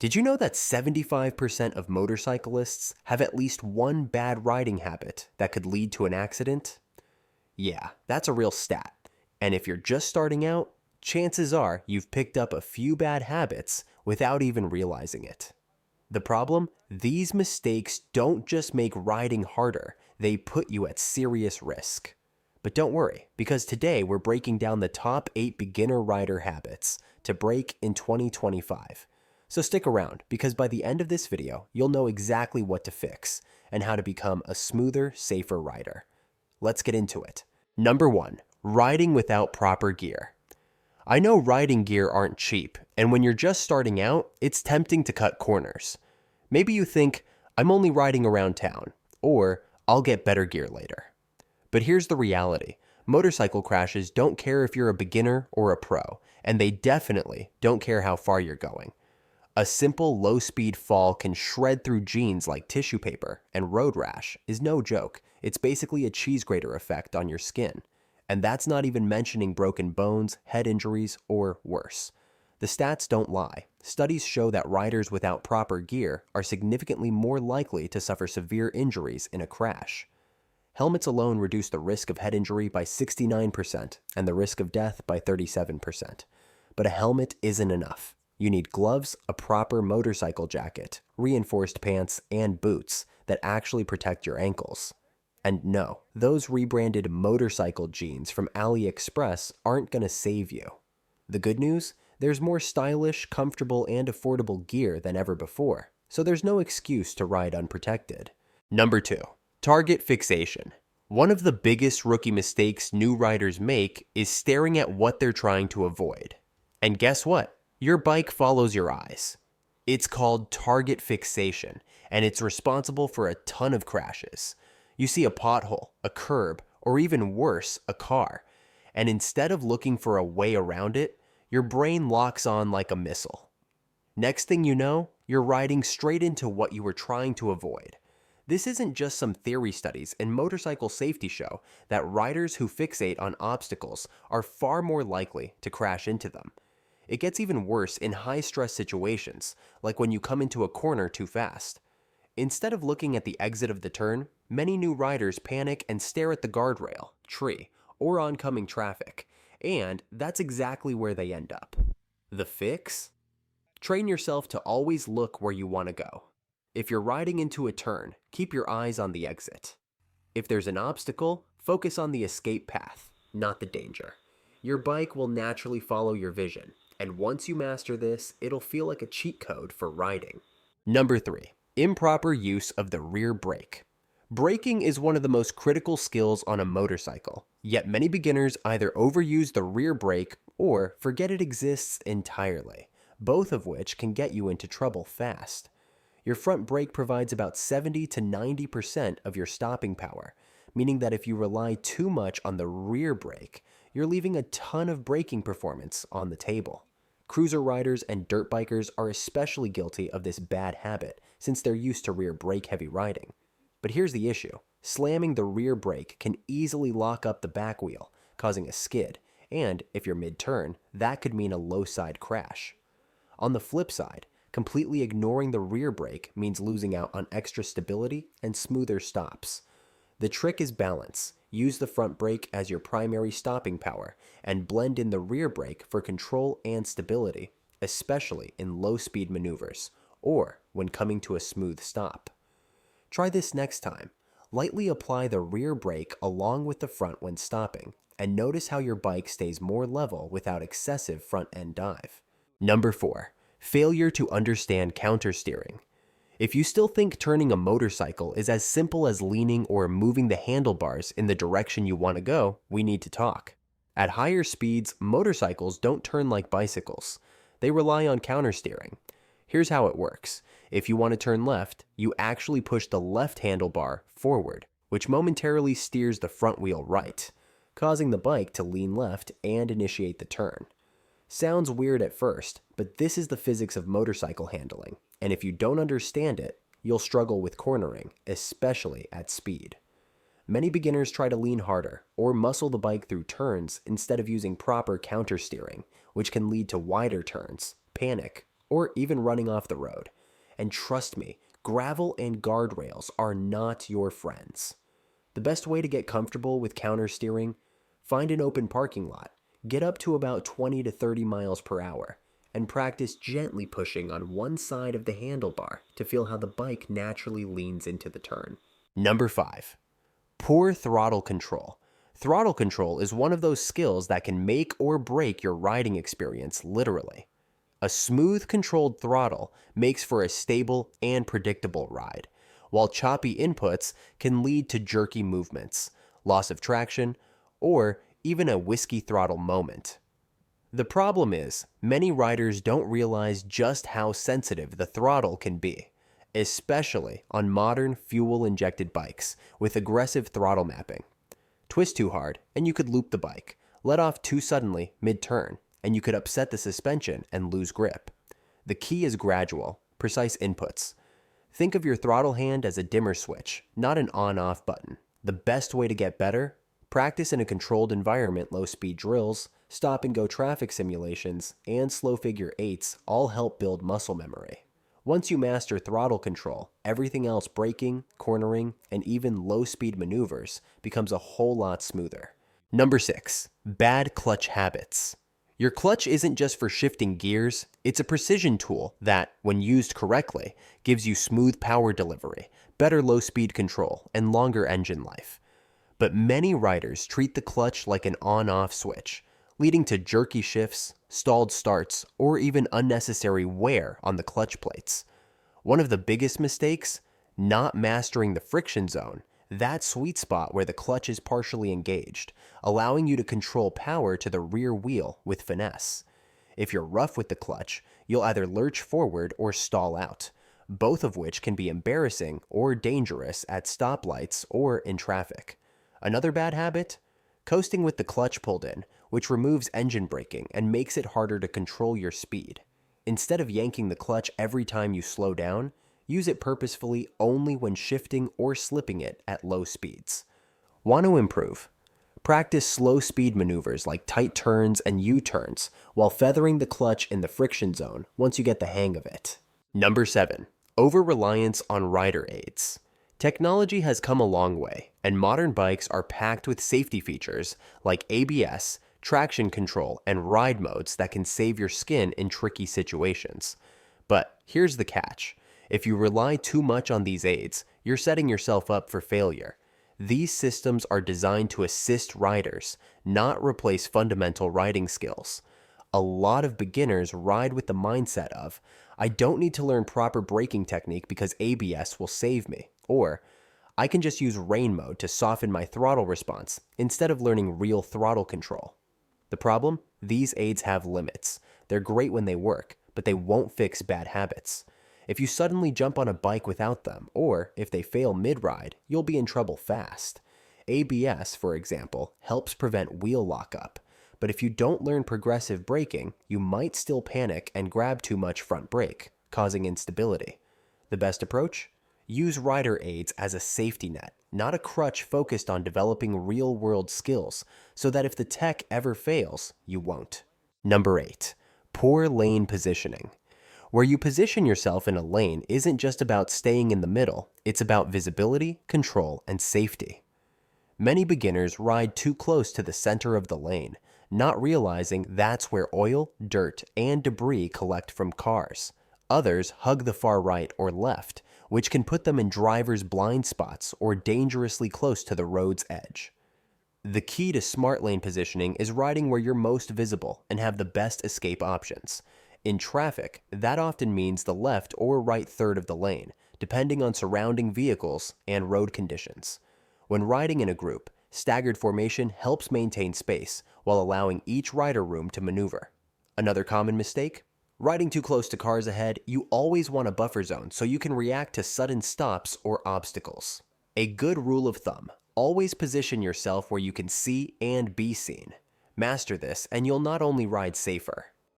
Did you know that 75% of motorcyclists have at least one bad riding habit that could lead to an accident? Yeah, that's a real stat. And if you're just starting out, chances are you've picked up a few bad habits without even realizing it. The problem? These mistakes don't just make riding harder, they put you at serious risk. But don't worry, because today we're breaking down the top 8 beginner rider habits to break in 2025. So stick around, because by the end of this video, you'll know exactly what to fix and how to become a smoother, safer rider. Let's get into it. Number 1, riding without proper gear. I know riding gear aren't cheap, and when you're just starting out, it's tempting to cut corners. Maybe you think, I'm only riding around town, or I'll get better gear later. But here's the reality. Motorcycle crashes don't care if you're a beginner or a pro, and they definitely don't care how far you're going. A simple low-speed fall can shred through jeans like tissue paper, and road rash is no joke. It's basically a cheese grater effect on your skin. And that's not even mentioning broken bones, head injuries, or worse. The stats don't lie. Studies show that riders without proper gear are significantly more likely to suffer severe injuries in a crash. Helmets alone reduce the risk of head injury by 69% and the risk of death by 37%. But a helmet isn't enough. You need gloves, a proper motorcycle jacket, reinforced pants, and boots that actually protect your ankles. And no, those rebranded motorcycle jeans from AliExpress aren't going to save you. The good news? There's more stylish, comfortable, and affordable gear than ever before, so there's no excuse to ride unprotected. Number 2, target fixation. One of the biggest rookie mistakes new riders make is staring at what they're trying to avoid. And guess what? Your bike follows your eyes. It's called target fixation, and it's responsible for a ton of crashes. You see a pothole, a curb, or even worse, a car, and instead of looking for a way around it, your brain locks on like a missile. Next thing you know, you're riding straight into what you were trying to avoid. This isn't just some theory studies, and motorcycle safety show that riders who fixate on obstacles are far more likely to crash into them. It gets even worse in high-stress situations, like when you come into a corner too fast. Instead of looking at the exit of the turn, many new riders panic and stare at the guardrail, tree, or oncoming traffic, and that's exactly where they end up. The fix? Train yourself to always look where you want to go. If you're riding into a turn, keep your eyes on the exit. If there's an obstacle, focus on the escape path, not the danger. Your bike will naturally follow your vision, and once you master this, it'll feel like a cheat code for riding. Number 3, improper use of the rear brake. Braking is one of the most critical skills on a motorcycle, yet many beginners either overuse the rear brake or forget it exists entirely, both of which can get you into trouble fast. Your front brake provides about 70 to 90% of your stopping power, meaning that if you rely too much on the rear brake, you're leaving a ton of braking performance on the table. Cruiser riders and dirt bikers are especially guilty of this bad habit since they're used to rear brake heavy riding. But here's the issue. Slamming the rear brake can easily lock up the back wheel, causing a skid, and if you're mid-turn, that could mean a low-side crash. On the flip side, completely ignoring the rear brake means losing out on extra stability and smoother stops. The trick is balance. Use the front brake as your primary stopping power and blend in the rear brake for control and stability, especially in low-speed maneuvers or when coming to a smooth stop. Try this next time. Lightly apply the rear brake along with the front when stopping, and notice how your bike stays more level without excessive front-end dive. Number 4, failure to understand countersteering. If you still think turning a motorcycle is as simple as leaning or moving the handlebars in the direction you want to go, we need to talk. At higher speeds, motorcycles don't turn like bicycles. They rely on countersteering. Here's how it works. If you want to turn left, you actually push the left handlebar forward, which momentarily steers the front wheel right, causing the bike to lean left and initiate the turn. Sounds weird at first, but this is the physics of motorcycle handling, and if you don't understand it, you'll struggle with cornering, especially at speed. Many beginners try to lean harder or muscle the bike through turns instead of using proper countersteering, which can lead to wider turns, panic, or even running off the road. And trust me, gravel and guardrails are not your friends. The best way to get comfortable with countersteering: find an open parking lot, get up to about 20 to 30 miles per hour, and practice gently pushing on one side of the handlebar to feel how the bike naturally leans into the turn. Number 5. Poor throttle control. Throttle control is one of those skills that can make or break your riding experience, literally. A smooth, controlled throttle makes for a stable and predictable ride, while choppy inputs can lead to jerky movements, loss of traction, or even a whiskey throttle moment. The problem is, many riders don't realize just how sensitive the throttle can be, especially on modern fuel-injected bikes with aggressive throttle mapping. Twist too hard, and you could loop the bike. Let off too suddenly mid-turn, and you could upset the suspension and lose grip. The key is gradual, precise inputs. Think of your throttle hand as a dimmer switch, not an on-off button. The best way to get better? Practice in a controlled environment. Low-speed drills, stop-and-go traffic simulations, and slow figure eights all help build muscle memory. Once you master throttle control, everything else, braking, cornering, and even low-speed maneuvers, becomes a whole lot smoother. Number 6. Bad clutch habits. Your clutch isn't just for shifting gears, it's a precision tool that, when used correctly, gives you smooth power delivery, better low-speed control, and longer engine life. But many riders treat the clutch like an on-off switch, leading to jerky shifts, stalled starts, or even unnecessary wear on the clutch plates. One of the biggest mistakes? Not mastering the friction zone, that sweet spot where the clutch is partially engaged, allowing you to control power to the rear wheel with finesse. If you're rough with the clutch, you'll either lurch forward or stall out, both of which can be embarrassing or dangerous at stoplights or in traffic. Another bad habit? Coasting with the clutch pulled in, which removes engine braking and makes it harder to control your speed. Instead of yanking the clutch every time you slow down, use it purposefully only when shifting or slipping it at low speeds. Want to improve? Practice slow speed maneuvers like tight turns and U-turns while feathering the clutch in the friction zone once you get the hang of it. Number 7. Over-reliance on rider aids. Technology has come a long way, and modern bikes are packed with safety features like ABS, traction control, and ride modes that can save your skin in tricky situations. But here's the catch. If you rely too much on these aids, you're setting yourself up for failure. These systems are designed to assist riders, not replace fundamental riding skills. A lot of beginners ride with the mindset of, I don't need to learn proper braking technique because ABS will save me, or I can just use rain mode to soften my throttle response instead of learning real throttle control. The problem? These aids have limits. They're great when they work, but they won't fix bad habits. If you suddenly jump on a bike without them, or if they fail mid-ride, you'll be in trouble fast. ABS, for example, helps prevent wheel lockup, but if you don't learn progressive braking, you might still panic and grab too much front brake, causing instability. The best approach? Use rider aids as a safety net, not a crutch focused on developing real-world skills, so that if the tech ever fails, you won't. Number 8. Poor lane positioning. Where you position yourself in a lane isn't just about staying in the middle, it's about visibility, control, and safety. Many beginners ride too close to the center of the lane, not realizing that's where oil, dirt, and debris collect from cars. Others hug the far right or left, which can put them in driver's blind spots or dangerously close to the road's edge. The key to smart lane positioning is riding where you're most visible and have the best escape options. In traffic, that often means the left or right third of the lane, depending on surrounding vehicles and road conditions. When riding in a group, staggered formation helps maintain space while allowing each rider room to maneuver. Another common mistake? Riding too close to cars ahead, you always want a buffer zone so you can react to sudden stops or obstacles. A good rule of thumb: always position yourself where you can see and be seen. Master this, and you'll not only ride safer,